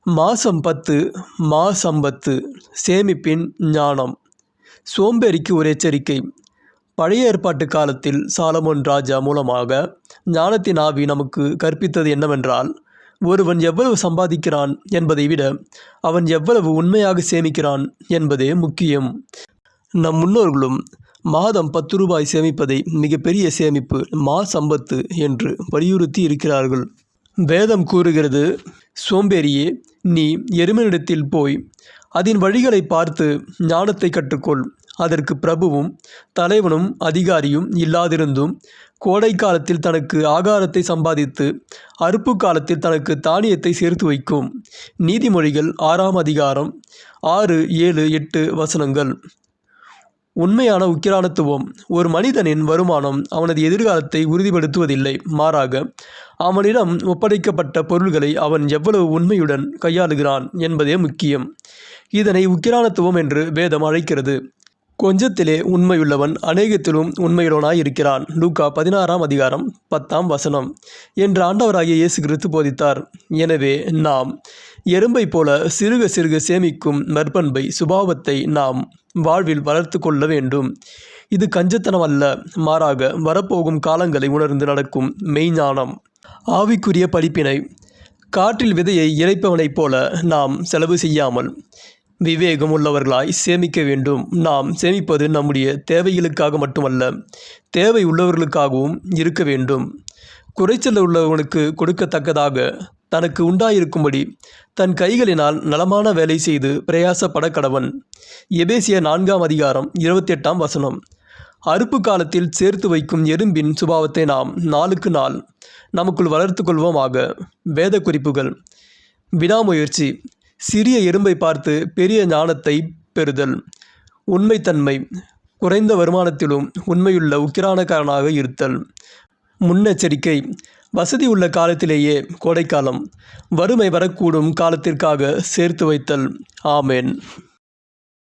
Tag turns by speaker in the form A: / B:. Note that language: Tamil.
A: மாதம் 10 சம்பத்து சேமிப்பின் ஞானம். சோம்பேறிக்கு ஒரு எச்சரிக்கை. பழைய ஏற்பாட்டு காலத்தில் சாலமோன் ராஜா மூலமாக ஞானத்தின் ஆவி நமக்கு கற்பித்தது என்னவென்றால், ஒருவன் எவ்வளவு சம்பாதிக்கிறான் என்பதை விட அவன் எவ்வளவு உண்மையாக சேமிக்கிறான் என்பதே முக்கியம். நம் முன்னோர்களும் மாதம் 10 ரூபாய் சேமிப்பதை மிகப்பெரிய சேமிப்பு, சம்பத்து என்று வலியுறுத்தி இருக்கிறார்கள். வேதம் கூறுகிறது, சோம்பேறியே, நீ எருமையினிடத்தில் போய் அதன் வழிகளை பார்த்து ஞானத்தை கற்றுக்கொள். அதற்கு பிரபுவும் தலைவனும் அதிகாரியும் இல்லாதிருந்தும் கோடை காலத்தில் தனக்கு ஆகாரத்தை சம்பாதித்து அறுப்பு காலத்தில் தனக்கு தானியத்தை சேர்த்து வைக்கும். நீதிமொழிகள் 6ஆம் அதிகாரம் 6, 7, 8 வசனங்கள். உண்மையான உக்கிரானத்துவம். ஒரு மனிதனின் வருமானம் அவனது எதிர்காலத்தை உறுதிப்படுத்துவதில்லை, மாறாக அவனிடம் ஒப்படைக்கப்பட்ட பொருள்களை அவன் எவ்வளவு உண்மையுடன் கையாளுகிறான் என்பதே முக்கியம். இதனை உக்கிரானத்துவம் என்று வேதம் அழைக்கிறது. கொஞ்சத்திலே உண்மையுள்ளவன் அநேகத்திலும் உண்மையுள்ளவனாய் இருக்கிறான். லூக்கா 16ஆம் அதிகாரம் 10ஆம் வசனம் என்று ஆண்டவராகிய இயேசு கிறிஸ்து போதித்தார். எனவே நாம் எறும்பை போல சிறுக சிறுக சேமிக்கும் நற்பண்பை, சுபாவத்தை நாம் வாழ்வில் வளர்த்து கொள்ள வேண்டும். இது கஞ்சத்தனம் அல்ல, மாறாக வரப்போகும் காலங்களை உணர்ந்து நடக்கும் மெய்ஞானம். ஆவிக்குரிய படிப்பினை. காற்றில் விதையை இறைப்பவனைப் போல நாம் செலவு செய்யாமல் விவேகம் உள்ளவர்களாய் சேமிக்க வேண்டும். நாம் சேமிப்பது நம்முடைய தேவைகளுக்காக மட்டுமல்ல, தேவை உள்ளவர்களுக்காகவும் இருக்க வேண்டும். குறைச்சல் உள்ளவனுக்கு கொடுக்கத்தக்கதாக தனக்கு உண்டாயிருக்கும்படி தன் கைகளினால் நலமான வேலை செய்து பிரயாசப்பட கடவன். எபேசியர் 4ஆம் அதிகாரம் 28ஆம் வசனம். அறுப்பு காலத்தில் சேர்த்து வைக்கும் எறும்பின் சுபாவத்தை நாம் நாளுக்கு நாள் நமக்குள் வளர்த்து கொள்வோமாக. வேத குறிப்புகள். விடாமுயற்சி. சிறிய எறும்பை பார்த்து பெரிய ஞானத்தை பெறுதல். உண்மைத்தன்மை. குறைந்த வருமானத்திலும் உண்மையுள்ள உக்கிரானக்காரனாக இருத்தல். முன்னெச்சரிக்கை. வசதி உள்ள காலத்திலேயே கோடைக்காலம், வறுமை வரக்கூடும் காலத்திற்காக சேர்த்து வைத்தல். ஆமேன்.